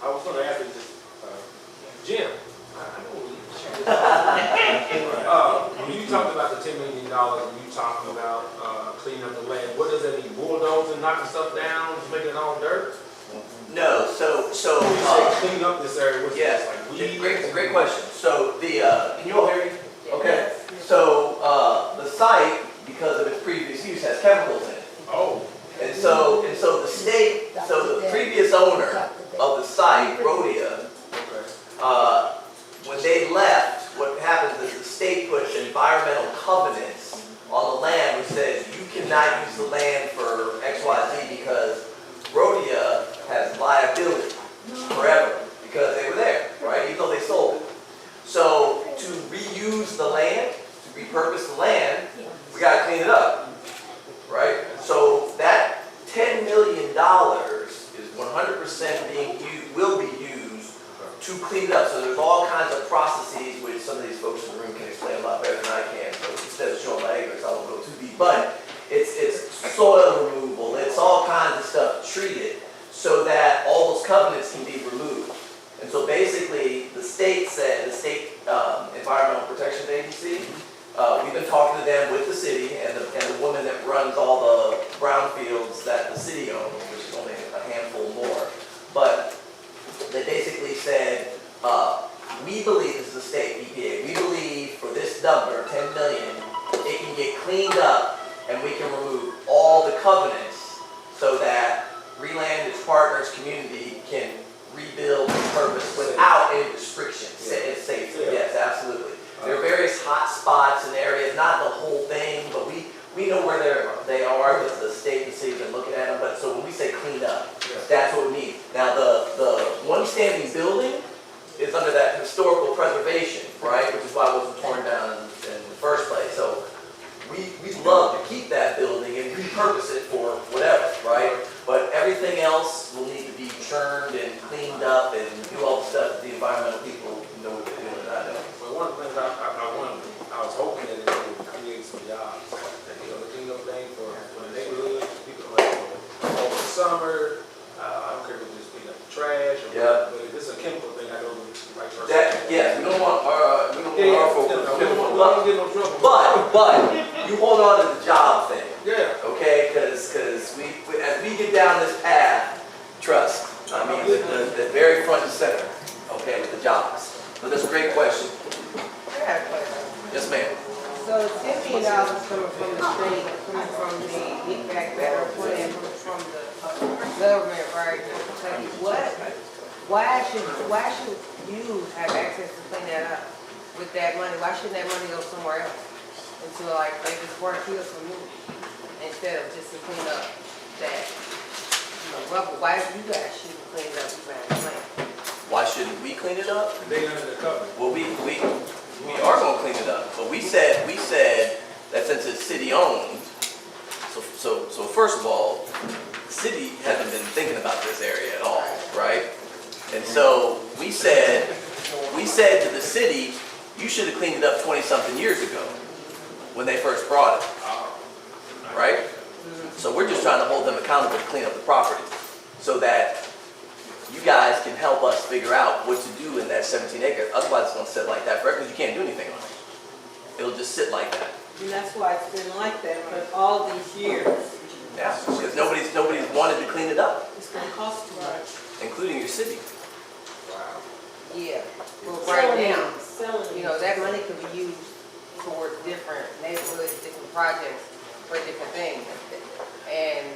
I was going to ask you this, Jim. I know you. When you talked about the $10 million, and you talking about cleaning up the land, what does that mean? Bulldozing, knocking stuff down, just making it all dirt? No, so When you say clean up this area, what's yes, like weed? great question. So the can you all hear me? Okay. So the site, because of its previous use, has chemicals in it. Oh. And so the state, so the previous owner of the site, Rhodia, when they left, what happens is the state puts environmental covenants on the land which says you cannot use the land for XYZ because Rhodia has liability forever because they were there, right? Even though they sold it. So to reuse the land, to repurpose the land, we got to clean it up, right? So that $10 million is 100% being used, will be used to clean it up. So there's all kinds of processes which some of these folks in the room can explain a lot better than I can. So instead of showing my ignorance, I won't go too deep. But it's soil removal, it's all kinds of stuff treated so that all those covenants can be removed. And so basically, the state said, the state Environmental Protection Agency, we've been talking to them with the city and the woman that runs all the brownfields that the city owns, which is only a handful more. But they basically said, we believe, this is the state EPA, we believe for this number, 10 million, it can get cleaned up and we can remove all the covenants so that Reland, its partners, community can rebuild the purpose without any restrictions. It's safe. Yes, absolutely. There are various hot spots and areas, not the whole thing, but we know where they are because the state and city have been looking at them. But so when we say clean up, that's what we mean. Now the one standing building is under that historical preservation, right? Which is why it wasn't torn down in the first place. So we'd love to keep that building and repurpose it for whatever, right? But everything else will need to be churned and cleaned up and do all the stuff that the environmental people know what they're doing and I know. Well, one of the things I was hoping that it would create some jobs. The cleanup thing for the neighborhood, people like over the summer. I don't care if it's just clean up the trash or whatever, but if it's a chemical thing, I know the right person. Yeah, we don't want our folks. We don't want to get no trouble. But you hold on to the job thing. Yeah. Okay, because as we get down this path, trust. I mean, the very front and center. Okay, with the jobs. So that's a great question. I got a question. Yes, ma'am. So $10 million coming from the state, coming from the Get Back Better plan, from the government, right? Why should you have access to clean that up with that money? Why shouldn't that money go somewhere else? Until like they just work here for you instead of just to clean up that rubble. Why you guys shouldn't clean it up? You guys plan. Why shouldn't we clean it up? They under the cover. Well, we are going to clean it up. But we said that since it's city owned, so first of all, the city hasn't been thinking about this area at all, right? And so we said to the city, you should have cleaned it up 20-something years ago when they first brought it, right? So we're just trying to hold them accountable to clean up the property so that you guys can help us figure out what to do in that 17 acres. Otherwise, it's going to sit like that forever because you can't do anything on it. It'll just sit like that. And that's why it's been like that for all these years. Yeah, because nobody's wanted to clean it up, It's going to cost too much. including your city. Wow. Yeah. Well, right now, Selling. that money could be used for different neighborhoods, different projects, for different things. And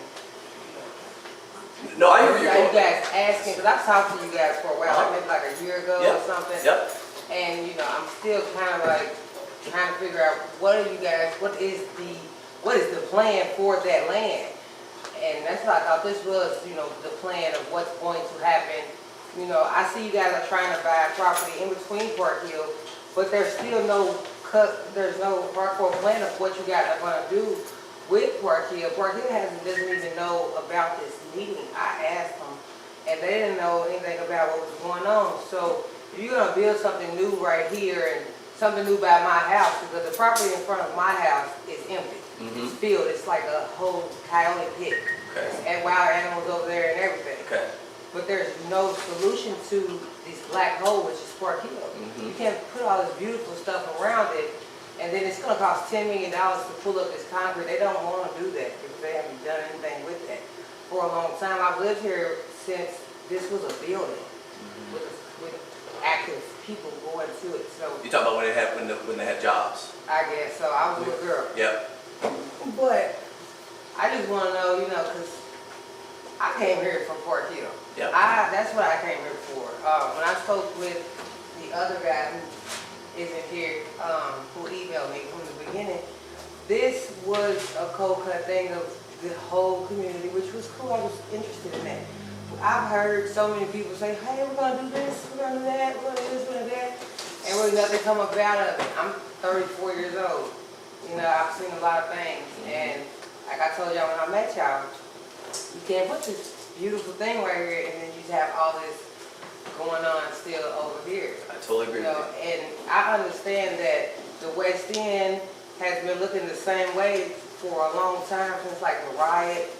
No, I hear where you you're going. guys asking, because I've talked to you guys for a while, maybe like a year ago or something. Yep. And I'm still kind of like trying to figure out what is the plan for that land? And that's why I thought this was, the plan of what's going to happen. I see you guys are trying to buy property in between Park Hill, but there's still there's no hardcore plan of what you guys are going to do with Park Hill. Park Hill doesn't even know about this meeting. I asked them, and they didn't know anything about what was going on. So if you're going to build something new right here and something new by my house, because the property in front of my house is empty. Mm-hmm. It's filled. It's like a whole coyote pit. Okay. And wild animals over there and everything. Okay. but there's no solution to this black hole, which is Park Hill. Mhm. You can't put all this beautiful stuff around it, and then it's gonna cost $10 million to pull up this concrete. They don't wanna do that because they haven't done anything with that for a long time. I've lived here since this was a building with active people going to it, so You talking about when they had jobs? I guess, so I was a little girl. Yep. But I just wanna know, you know, cause I came here from Park Hill. Yep. That's what I came here for. When I spoke with the other guy who isn't here, who emailed me from the beginning, this was a cold cut thing of the whole community, which was cool. I was interested in that. I've heard so many people say, hey, we're gonna do this, we're gonna do that, we're gonna do this, we're gonna do that, and really nothing come about of it. I'm 34 years old. You know, I've seen a lot of things, and like I told y'all when I met y'all, you can't put this beautiful thing right here and then you just have all this going on still over here. I totally agree You know, with you. and I understand that the West End has been looking the same way for a long time, since like the riot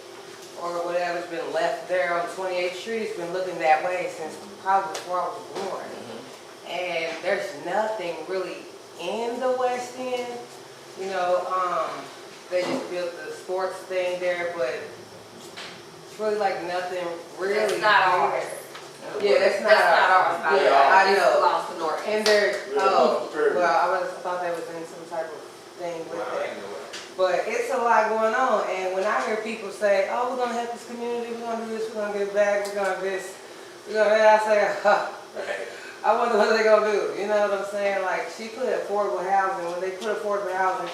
or whatever's been left there on 28th Street. It's been looking that way since probably before I was born. And there's nothing really in the West End. You know, they just built the sports thing there, but it's really like nothing really. That's not ours. Yeah, that's not That's not ours. ours. Yeah, I It know. belongs to North. And there, oh, well, I thought that was in some type of thing with Wow, I that. ain't know that. But it's a lot going on, and when I hear people say, oh, we're gonna help this community, we're gonna do this, we're gonna give back, we're gonna this, we're gonna that, I say, huh, Right. I wonder what they're gonna do. You know what I'm saying? Like, she put affordable housing. When they put affordable housing,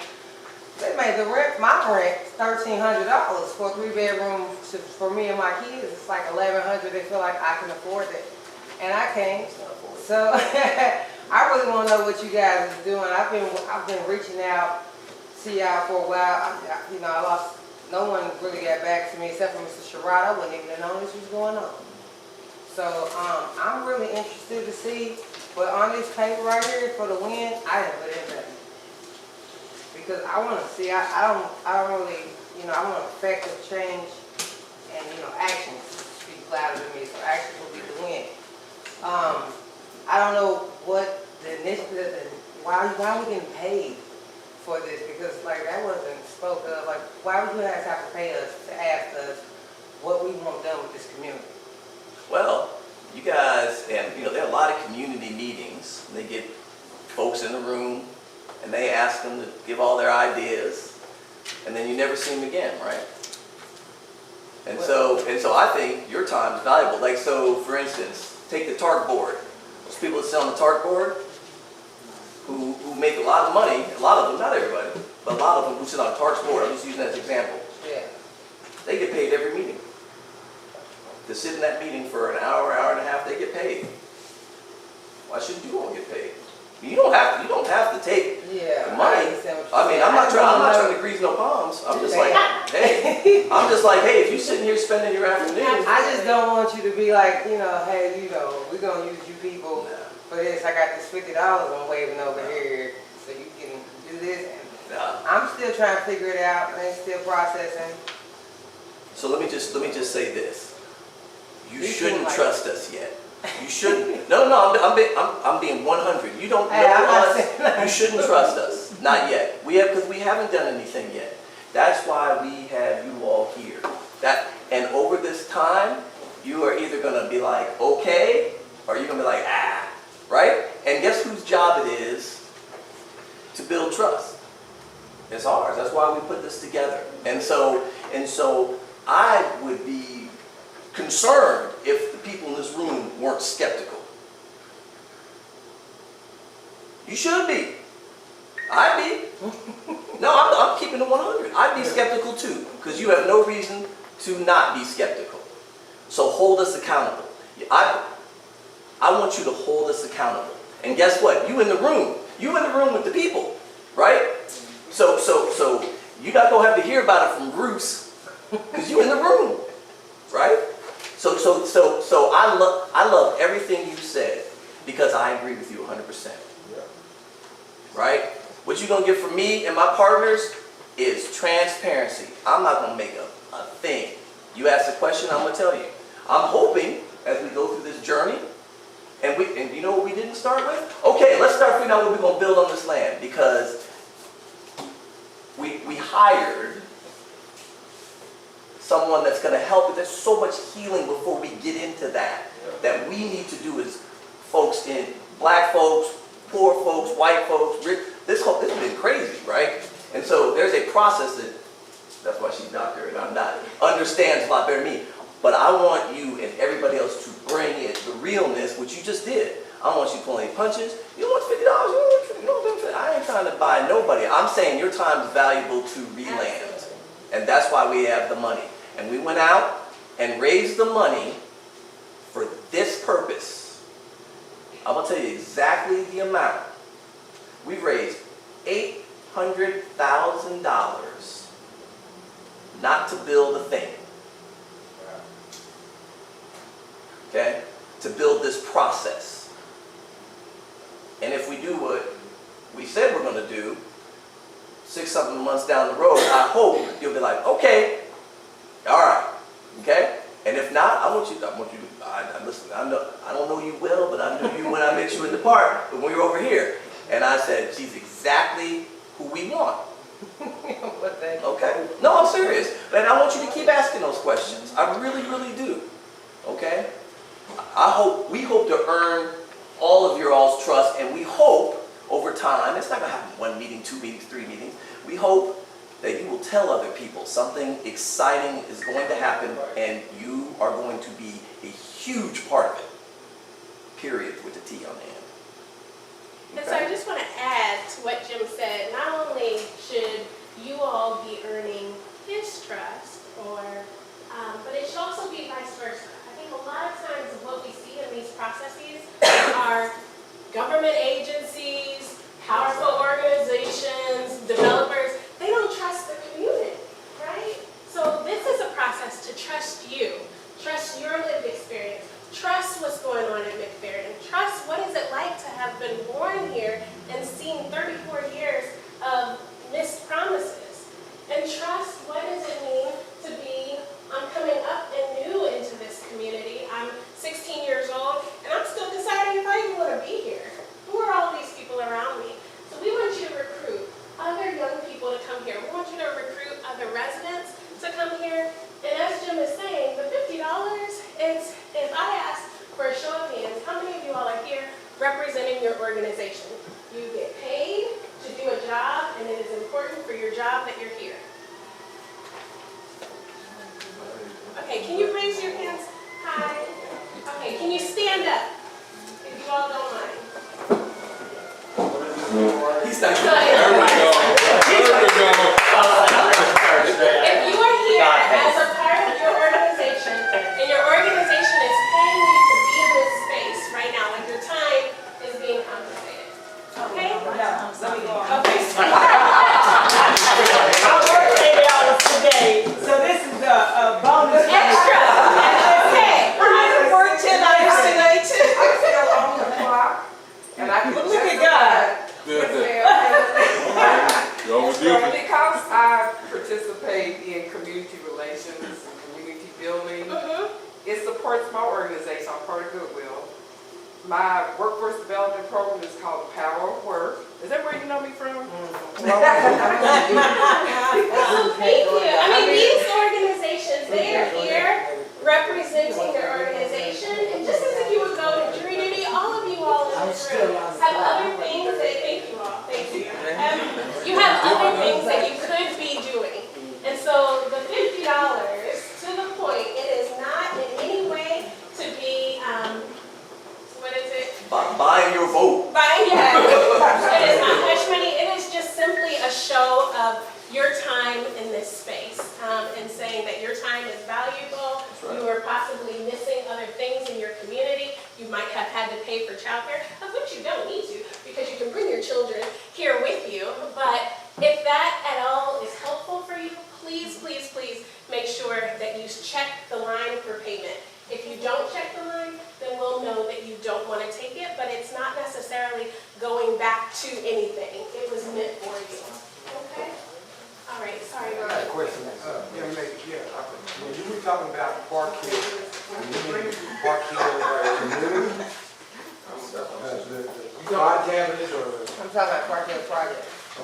they made the rent, my rent, $1,300 for a 3-bedroom for me and my kids. It's like $1,100. They feel like I can afford it, and I can't. It's not affordable. So I really want to know what you guys are doing. I've been reaching out to y'all for a while. You know, I lost. No one really got back to me except for Mr. Sherrod. I wouldn't even have known this was going on. So I'm really interested to see. But on this paper right here for the win, I didn't put anything because I want to see. I don't really. You know, I want effective change, and you know, actions speak louder than me. So actions will be the win. I don't know what the initiative, why are we getting paid for this? Because like that wasn't spoke of. Like, why would you guys have to pay us to ask us what we want done with this community? Well, you guys, and you know, there are a lot of community meetings. And they get folks in the room and they ask them to give all their ideas, and then you never see them again, right? And so I think your time is valuable. Like, so for instance, take the tarp board. Those people that sit on the tarp board who make a lot of money, a lot of them, not everybody, but a lot of them who sit on a tarp board, I'm just using that as an example, Yeah. they get paid every meeting. To sit in that meeting for an hour, hour and a half, they get paid. Why shouldn't you all get paid? You don't have to take Yeah. the money. I mean, I'm not trying to grease no palms. I'm just like, hey, if you're sitting here spending your afternoon. I just don't want you to be like, you know, hey, you know, we're gonna use you people for this. I got this $50 I'm waving over here, so you can do this. And I'm still trying to figure it out and still processing. So let me just say this. You You shouldn't seem like- trust us yet. You shouldn't. No, I'm being 100. You don't know Hey, I'm not us. saying that. You shouldn't trust us. Not yet. Because we haven't done anything yet. That's why we have you all here. And over this time, you are either going to be like, okay, or you're going to be like, ah, right? And guess whose job it is to build trust? It's ours. That's why we put this together. And so I would be concerned if the people in this room weren't skeptical. You should be. I'd be. No, I'm keeping it 100. I'd be skeptical too, because you have no reason to not be skeptical. So hold us accountable. I want you to hold us accountable. And guess what? You in the room with the people, right? So you're not gonna have to hear about it from Bruce, because you in the room, right? So I love everything you said, because I agree with you 100%. Right? What you're gonna get from me and my partners is transparency. I'm not gonna make a thing. You ask a question, I'm gonna tell you. I'm hoping, as we didn't start with? Okay, let's start figuring out what we're gonna build on this land, because we hired someone that's gonna help. There's so much healing before we get into that we need to do as folks in, black folks, poor folks, white folks, rich. This has been crazy, right? And so there's a process that's why she's not there and I'm not, understands a lot better than me. But I want you and everybody else to bring in the realness, which you just did. I don't want you pulling any punches. You don't want $50, you don't want $50. I ain't trying to buy nobody. I'm saying your time is valuable to reland. And that's why we have the money. And we went out and raised the money for this purpose. I'm gonna tell you exactly the amount. We raised $800,000 not to build a thing. Okay? To build this process. And if we do what we said we're going to do, 6-something months down the road, I hope you'll be like, okay, all right, okay? And if not, listen, I don't know you well, but I knew you when I met you in the park, when we were over here. And I said, she's exactly who we want. Okay? No, I'm serious. And I want you to keep asking those questions. I really, really do. Okay? We hope to earn all of your all's trust, and we hope over time, it's not going to happen 1 meeting, 2 meetings, 3 meetings. We hope that you will tell other people something exciting is going to happen, and you are going to be a huge part of it. Period, with the T on the end. And so I just want to add to what Jim said. Not only should you all be earning his trust, but it should also be vice versa. I think a lot of times what we see in these processes are government agencies, powerful organizations, developers. They don't trust the community, right? So this is a process to trust you, trust your lived experience, trust what's going on in McFerrin, trust what is it like to have been born here and seen 34 years of missed promises, and trust what does it mean to be, I'm coming up and new into this community. I'm 16 years old and I'm still deciding if I even want to be here. Who are all these people around me? So we want you to recruit other young people to come here. We want you to recruit other residents to come here. And as Jim is saying, the $50 is, if I ask for a show of hands, how many of you all are here representing your organization? You get paid to do a job, and it is important for your job that you're here. Okay, can you raise your hands high? Okay, can you stand up, if you all don't mind? He's not Go ahead. There we go. If you are here as a part of your organization, and your organization is paying you to be in this space right now, like your time is being compensated. Okay? Okay. I worked 8 hours today, so this is a bonus. Extra. Okay. I didn't work 10 hours today too. I'm still on the clock, and I can But look at God. Because I participate in community relations and community building, it supports my organization. I'm part of Goodwill. My workforce development program is called The Power of Work. Is that where you know me from? Thank you. I mean, these organizations, they are here representing their organization, and just as if you would go to Trinity, all of you all in this room have other things that, thank you all, thank you. You have other things that you could be doing. And so the $50, to the point, it is not in any way to be, what is it? buying your vote. Yeah. It is not hush money. It is just simply a show of your time in this space, and saying that your time is valuable. Right. You are possibly missing other things in your community. You might have had to pay for childcare, of which you don't need to, because you can bring your children here with you. But if that at all is helpful for you, please, please, please make sure that you check the line for payment. If you don't check the line, then we'll know that you don't want to take it, but it's not necessarily going back to anything. It was meant for you. Okay? All right, sorry. I got a question. When you were talking about Park Hill, community,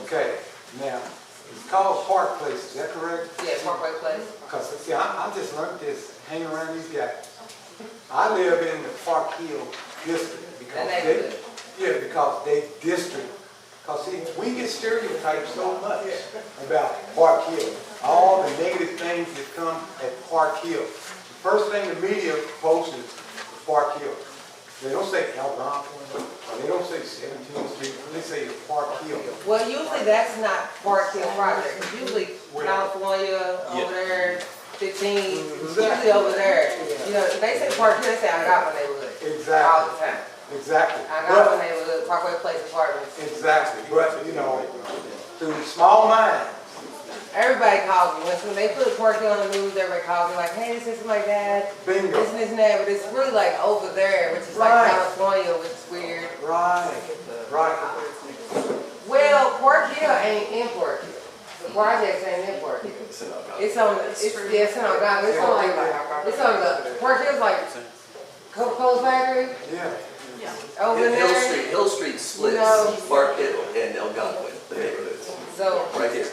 Okay, now, it's called Park Place, is that correct? Yeah, Parkway Place. Because, see, I just learned this hanging around these guys. I live in the Park Hill district because That they, neighborhood. yeah, because they district. Because see, we get stereotyped so much about Park Hill, all the negative things that come at Park Hill. The first thing the media posts is Park Hill. They don't say Hill-Algonquin, or they don't say 17th Street, they say Park Hill. Well, usually that's not Park Hill project. It's usually California, over there, 15, usually over there. You know, if they say Park Hill, they say Algonquin neighborhood. All Exactly, the time. exactly. Algonquin neighborhood, Parkway Place apartments. Exactly, but, you know, through small minds, Everybody calls me. When they put Park Hill on the news, everybody calls me like, hey, this is my dad. bingo. This and this and that, but it's really like over there, which is Right. like California, which is weird. Right, right. Well, Park Hill ain't in Park Hill. The projects ain't in Park Hill. It's on, yeah, it's in Algonquin. It's on like, it's on the, Park Hill's like Coca-Cola factory Yeah, over there. Hill Street splits No. Park Hill and Algonquin, the neighborhoods, So, right here.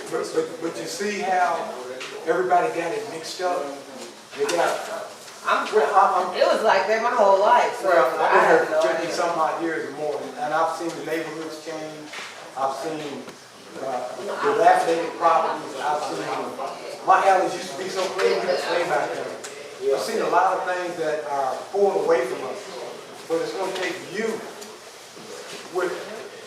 But you see how everybody got it mixed up? They got, it was like that my whole life, so well, I I've been have here no for 50 idea. some odd years or more, and I've seen the neighborhoods change. I've seen dilapidated properties. I've seen, my alleys used to be so clean, way back then. I've seen a lot of things that are pulled away from us. But it's gonna take you, with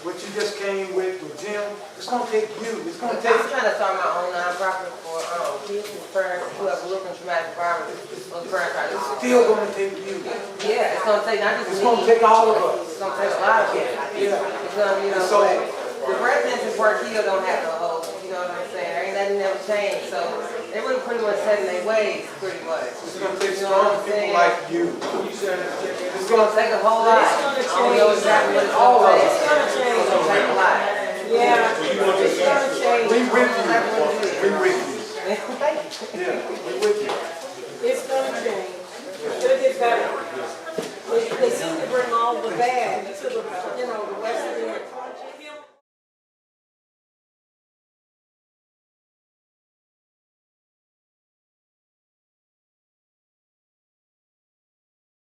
what you just came with Jim, it's gonna take you, it's gonna I'm take, trying to start my own nonprofit for kids and parents who have lived in traumatic environments. Those parents are it's still gonna take you. Yeah, it's gonna take not just It's me. gonna take all of us. It's gonna take a lot of people. Yeah. It's gonna, you know, So- like, the residents in Park Hill don't have no hope, you know what I'm saying? There ain't nothing ever changed, so they really pretty much set in their ways, pretty much. It's gonna take You know what strong I'm people saying? like you. It's gonna take a whole lot. But it's gonna I don't know change. exactly what it's All gonna of take. us. It's gonna change. It's gonna take a lot. Yeah, it's gonna change. We with you. We with you. Thank you. Yeah, we with you. It's gonna change. It'll get better.